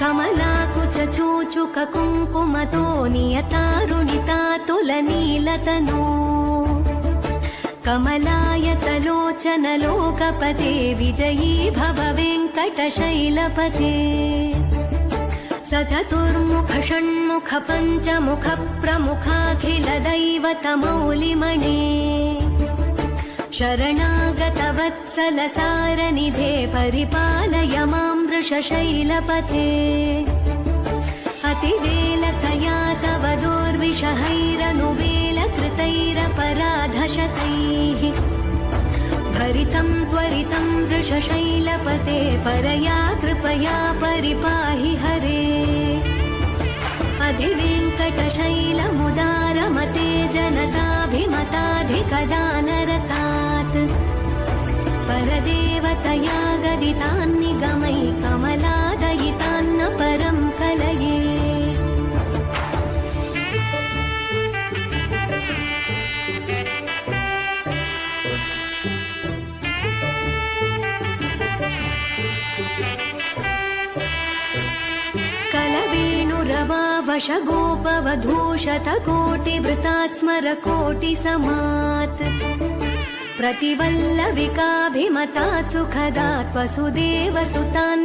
कमलाकुचूचुक कुङ्कुमतो नियतारुणिता तुलनीलतनो कमलायतलोचन लोकपते विजयी भव वेङ्कटशैलपते स चतुर्मुख षण्मुख पञ्चमुख प्रमुखाखिल दैवतमौलिमणे शरणागत वत्सल सारनिधे परिपालय मां वृषशैलपते अतिवेलकया तव दोर्विषहैरनुवेलकृतैरपराधशतैः भरितं त्वरितं वृषशैलपते परया कृपया परिपाहि हरे अधिवेङ्कटशैलमुदारमते जनताभिमताधिकदानरतात् परदेवतया गदितान्निगमै कमलादयितान्न परं कलये वश गोपवधूशत कोटिवृतात् स्मर कोटिसमात् प्रतिवल्लविकाभिमतात् सुखदात् वसुदेवसुतान्